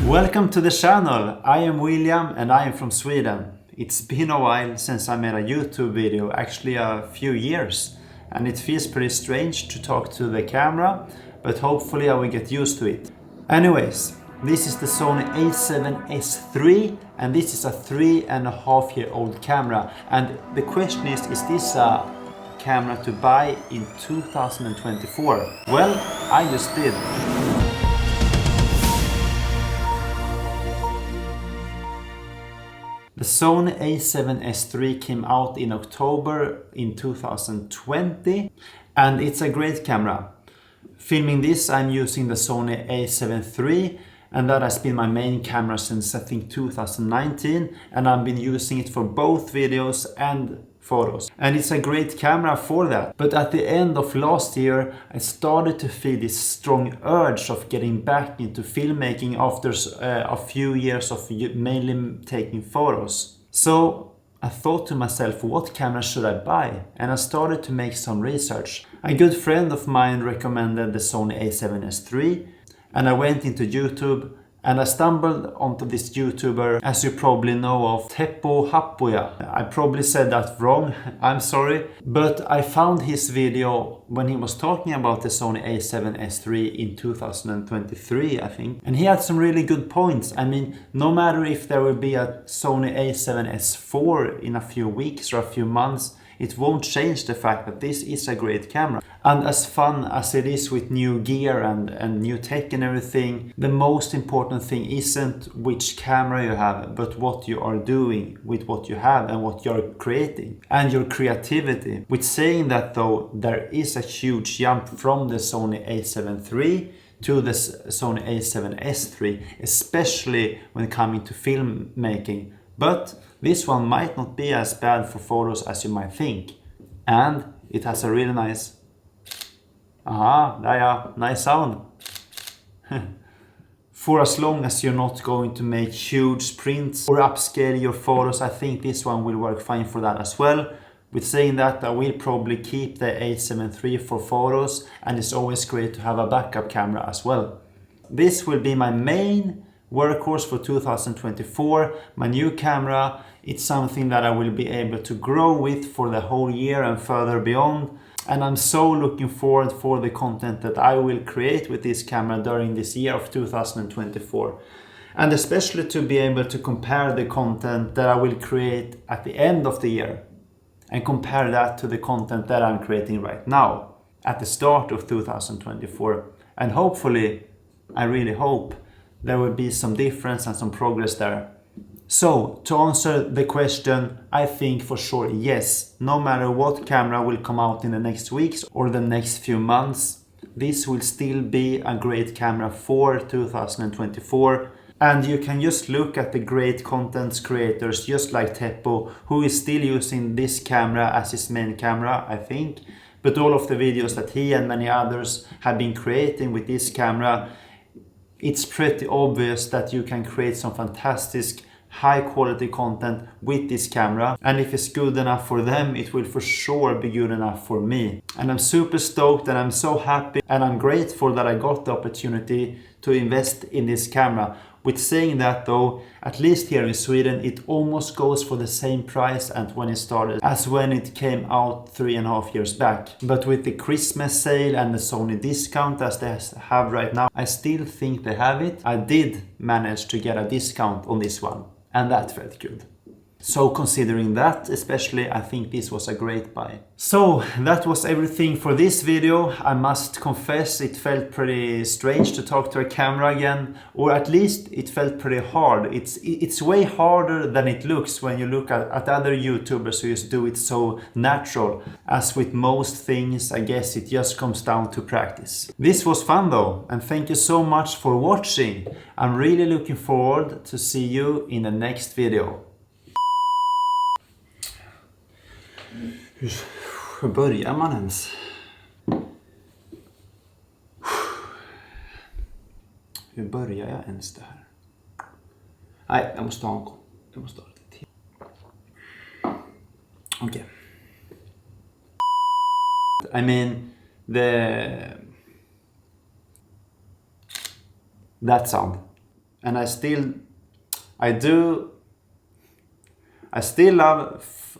Welcome to the channel. I am William and I am from Sweden. It's been a while since I made a YouTube video, actually a few years, and it feels pretty strange to talk to the camera, but hopefully I will get used to it. Anyways, this is the Sony A7S3 and this is a 3.5-year-old camera, and the question is this a camera to buy in 2024? Well, I just did. The Sony A7S3 came out in October in 2020 and it's a great camera. Filming this I'm using the Sony A7 III and that has been my main camera since I think 2019, and I've been using it for both videos and photos. And it's a great camera for that. But at the end of last year I started to feel this strong urge of getting back into filmmaking after a few years of mainly taking photos. So I thought to myself, what camera should I buy? And I started to make some research. A good friend of mine recommended the Sony A7S III and I went into YouTube and I stumbled onto this YouTuber, as you probably know of, Teppo Happoja. I probably said that wrong, I'm sorry. But I found his video when he was talking about the Sony A7S III in 2023, I think. And he had some really good points. I mean, no matter if there will be a Sony A7S IV in a few weeks or a few months, it won't change the fact that this is a great camera. And as fun as it is with new gear and new tech and everything, the most important thing isn't which camera you have, but what you are doing with what you have and what you're creating and your creativity. With saying that though, there is a huge jump from the Sony A7 III to the Sony A7S III, especially when coming to filmmaking. But this one might not be as bad for photos as you might think. And it has a really nice... nice sound. For as long as you're not going to make huge prints or upscale your photos, I think this one will work fine for that as well. With saying that, I will probably keep the A7 III for photos, and it's always great to have a backup camera as well. This will be my main workhorse for 2024, my new camera. It's something that I will be able to grow with for the whole year and further beyond. And I'm so looking forward for the content that I will create with this camera during this year of 2024. And especially to be able to compare the content that I will create at the end of the year and compare that to the content that I'm creating right now at the start of 2024. And hopefully, I really hope, there will be some difference and some progress there. So, to answer the question, I think for sure yes, no matter what camera will come out in the next weeks or the next few months, this will still be a great camera for 2024. And you can just look at the great content creators just like Teppo, who is still using this camera as his main camera, I think. But all of the videos that he and many others have been creating with this camera, it's pretty obvious that you can create some fantastic high quality content with this camera, and if it's good enough for them, it will for sure be good enough for me. And I'm super stoked and I'm so happy and I'm grateful that I got the opportunity to invest in this camera. With saying that though, at least here in Sweden, it almost goes for the same price as when it started, as when it came out 3.5 years back. But with the Christmas sale and the Sony discount as they have right now, I still think they have it. I did manage to get a discount on this one, and that felt good. So considering that, especially, I think this was a great buy. So that was everything for this video. I must confess it felt pretty strange to talk to a camera again, or at least it felt pretty hard. It's way harder than it looks when you look at other YouTubers who just do it so natural. As with most things, I guess it just comes down to practice. This was fun though, and thank you so much for watching. I'm really looking forward to see you in the next video. Hur börjar man ens? Hur börjar jag ens det här? Nej, jag måste ha lite till. Okej. I mean, that sound. and I still love